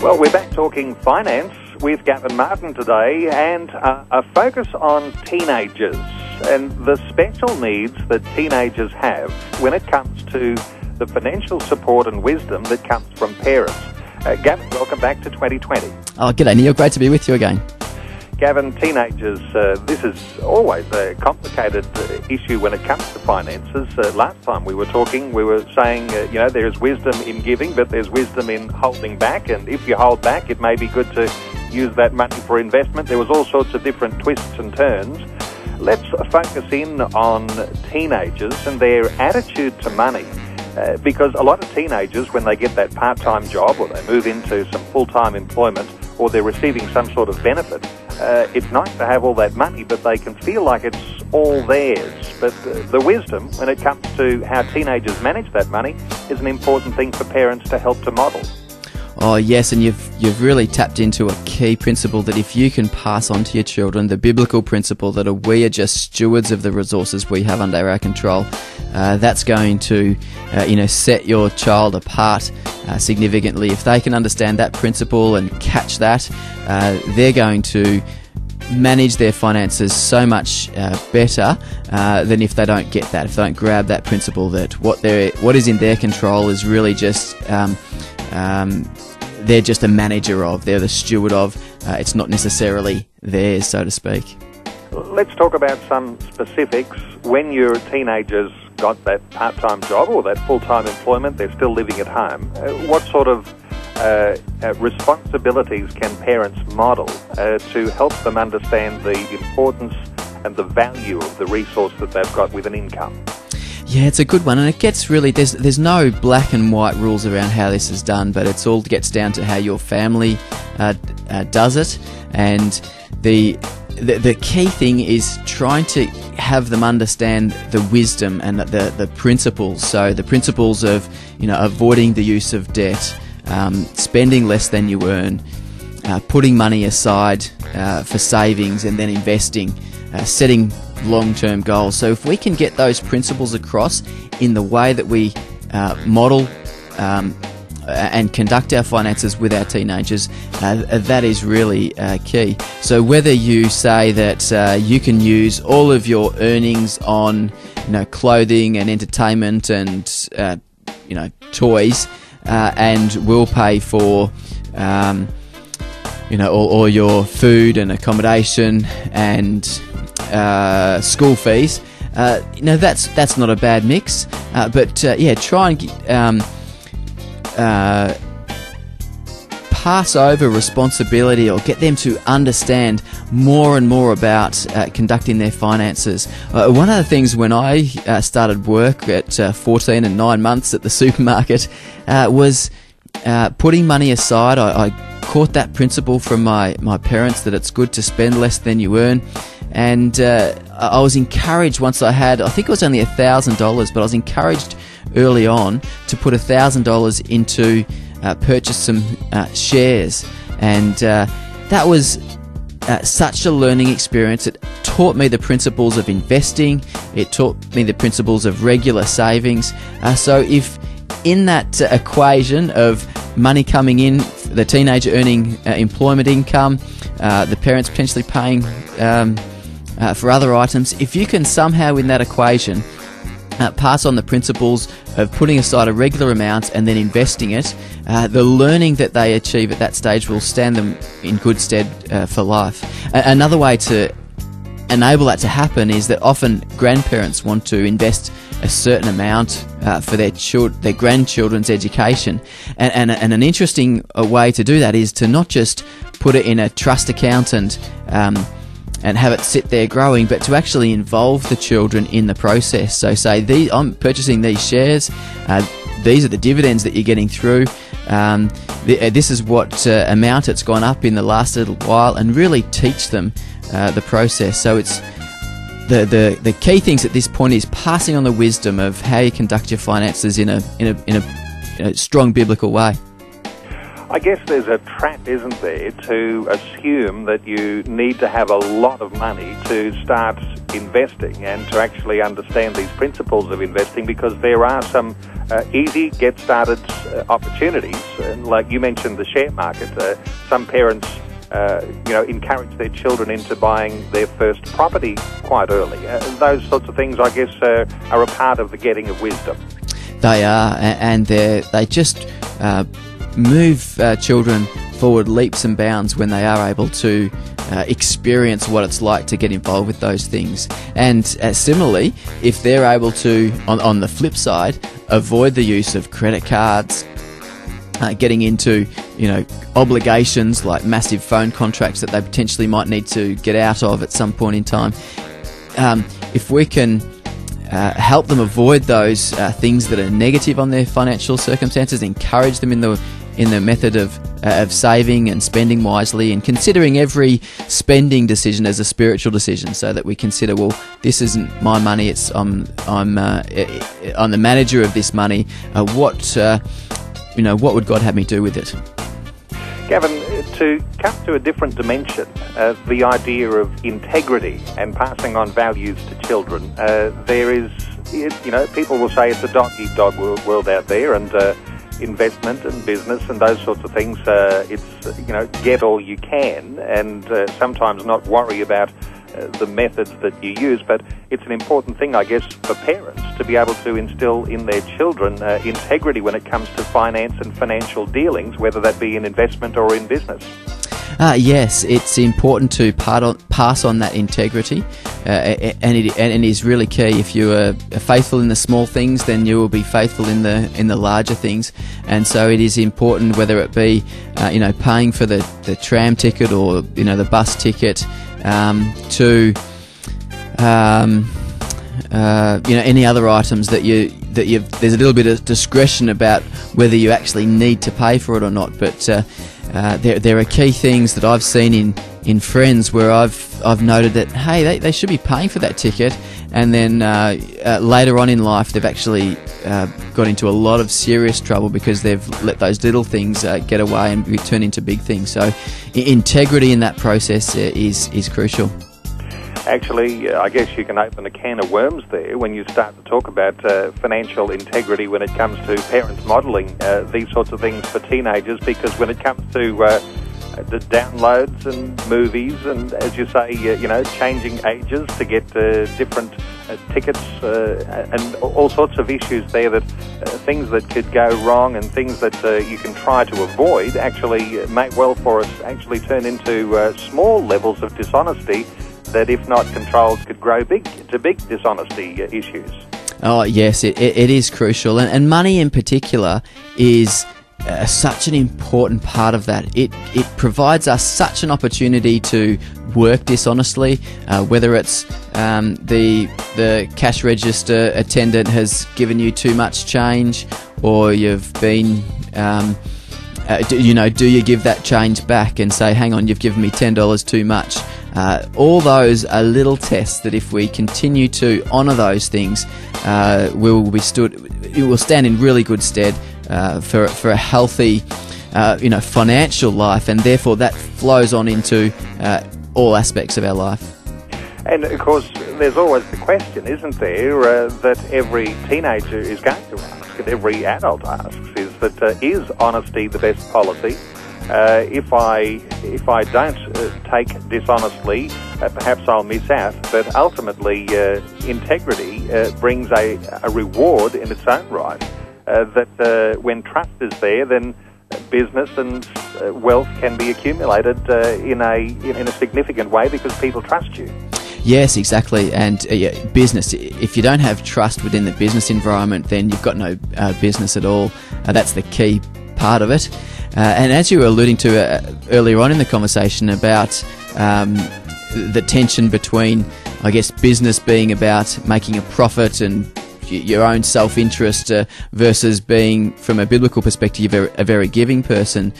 Well, we're back talking finance with Gavin Martin today, and a focus on teenagers and the special needs that teenagers have when it comes to the financial support and wisdom that comes from parents. Gavin, welcome back to 2020. Oh, g'day Neil, great to be with you again. Gavin, teenagers, this is always a complicated issue when it comes to finances. Last time we were talking, we were saying, there's wisdom in giving, but there's wisdom in holding back. And if you hold back, it may be good to use that money for investment. There was all sorts of different twists and turns. Let's focus in on teenagers and their attitude to money. Because a lot of teenagers, when they get that part-time job or they move into some full-time employment or they're receiving some sort of benefit, it's nice to have all that money, but they can feel like it's all theirs. But the wisdom, when it comes to how teenagers manage that money, is an important thing for parents to help to model. Oh yes, and you've really tapped into a key principle that if you can pass on to your children, the biblical principle that we are just stewards of the resources we have under our control, that's going to set your child apart significantly. If they can understand that principle and catch that, they're going to manage their finances so much better than if they don't get that, if they don't grab that principle that what is in their control is really just they're just a manager of, they're the steward of, it's not necessarily theirs, so to speak. Let's talk about some specifics. When your teenagers got that part-time job or that full-time employment, they're still living at home, what sort of responsibilities can parents model to help them understand the importance and the value of the resource that they've got with an income? Yeah, it's a good one, and it gets really, there's no black and white rules around how this is done, but it's all gets down to how your family does it, and the key thing is trying to have them understand the wisdom and the principles. So the principles of avoiding the use of debt, spending less than you earn, putting money aside for savings and then investing, setting long-term goals. So if we can get those principles across in the way that we model and conduct our finances with our teenagers, that is really key. So whether you say that you can use all of your earnings on clothing and entertainment and toys, and we'll pay for all your food and accommodation and school fees, that's not a bad mix, but try and pass over responsibility or get them to understand more and more about conducting their finances. One of the things when I started work at 14 and 9 months at the supermarket was putting money aside. I caught that principle from my parents that it's good to spend less than you earn. And I was encouraged once I think it was only $1,000, but I was encouraged early on to put $1,000 into purchase some shares. And that was such a learning experience. It taught me the principles of investing. It taught me the principles of regular savings. So if in that equation of money coming in, the teenager earning employment income, the parents potentially paying for other items, if you can somehow in that equation pass on the principles of putting aside a regular amount and then investing it, the learning that they achieve at that stage will stand them in good stead for life. Another way to enable that to happen is that often grandparents want to invest a certain amount for their grandchildren's education, and an interesting way to do that is to not just put it in a trust account and have it sit there growing, but to actually involve the children in the process. So say, I'm purchasing these shares, these are the dividends that you're getting through, this is what amount it's gone up in the last little while, and really teach them the process. So it's the key things at this point is passing on the wisdom of how you conduct your finances in a strong biblical way. I guess there's a trap, isn't there, to assume that you need to have a lot of money to start investing and to actually understand these principles of investing, because there are some easy get-started opportunities. And like you mentioned, the share market. Some parents, encourage their children into buying their first property quite early. Those sorts of things, I guess, are a part of the getting of wisdom. They are, and they just move children forward leaps and bounds when they are able to experience what it's like to get involved with those things. And similarly, if they're able to, on the flip side, avoid the use of credit cards, getting into obligations like massive phone contracts that they potentially might need to get out of at some point in time, if we can help them avoid those things that are negative on their financial circumstances, encourage them in the method of saving and spending wisely, and considering every spending decision as a spiritual decision, so that we consider, well, this isn't my money, it's I'm the manager of this money. What would God have me do with it? Gavin, to come to a different dimension, the idea of integrity and passing on values to children, there is, people will say it's a dog-eat-dog world out there, and investment and business and those sorts of things, it's, get all you can, and sometimes not worry about the methods that you use. But it's an important thing, I guess, for parents to be able to instill in their children integrity when it comes to finance and financial dealings, whether that be in investment or in business. Yes, it's important to pass on that integrity, and it is really key. If you are faithful in the small things, then you will be faithful in the larger things. And so it is important, whether it be paying for the tram ticket or the bus ticket, to any other items that there's a little bit of discretion about whether you actually need to pay for it or not. But there are key things that I've seen in friends where I've noted that, hey, they should be paying for that ticket, and then later on in life they've actually got into a lot of serious trouble because they've let those little things get away and turn into big things. So integrity in that process is crucial. Actually, I guess you can open a can of worms there when you start to talk about financial integrity when it comes to parents modelling these sorts of things for teenagers, because when it comes to the downloads and movies and, as you say, changing ages to get different tickets and all sorts of issues there, that things that could go wrong and things that you can try to avoid actually may well for us actually turn into small levels of dishonesty that, if not controlled, could grow big dishonesty issues. Oh yes, it is crucial, and money in particular is such an important part of that. It provides us such an opportunity to work dishonestly, whether it's the cash register attendant has given you too much change, or you've been do you give that change back and say, hang on, you've given me $10 too much? All those are little tests that, if we continue to honour those things, it will stand in really good stead for a healthy, financial life, and therefore that flows on into all aspects of our life. And of course, there's always the question, isn't there, that every teenager is going to ask, and every adult asks, is that is honesty the best policy? If I don't take dishonestly, perhaps I'll miss out. But ultimately, integrity brings a reward in its own right. That when trust is there, then business and wealth can be accumulated in a significant way because people trust you. Yes, exactly. And business, if you don't have trust within the business environment, then you've got no business at all. That's the key part of it. And as you were alluding to earlier on in the conversation about the tension between, I guess, business being about making a profit and your own self-interest versus being, from a biblical perspective, a very giving person.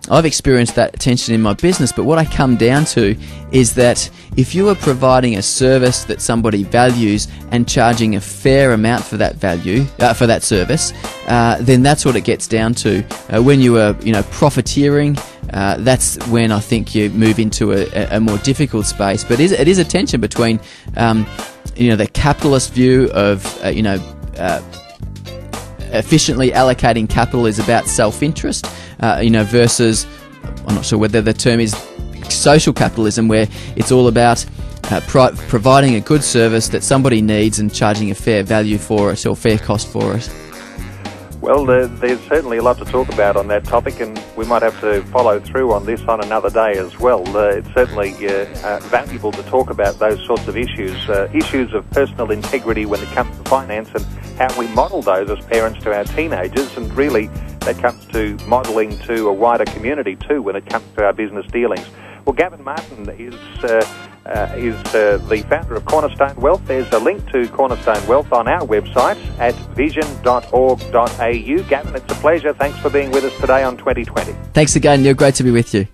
I've experienced that tension in my business, but what I come down to is that if you are providing a service that somebody values and charging a fair amount for that value, for that service, then that's what it gets down to. When you are, profiteering, that's when I think you move into a more difficult space. But it is a tension between, the capitalist view of, efficiently allocating capital is about self-interest, versus, I'm not sure whether the term is social capitalism, where it's all about providing a good service that somebody needs and charging a fair value for it, or fair cost for it. Well, there's certainly a lot to talk about on that topic, and we might have to follow through on this on another day as well. It's certainly valuable to talk about those sorts of issues, issues of personal integrity when it comes to finance, and how we model those as parents to our teenagers, and really that comes to modelling to a wider community too when it comes to our business dealings. Well, Gavin Martin is the founder of Cornerstone Wealth. There's a link to Cornerstone Wealth on our website at vision.org.au. Gavin, it's a pleasure. Thanks for being with us today on 2020. Thanks again, Neil. Great to be with you.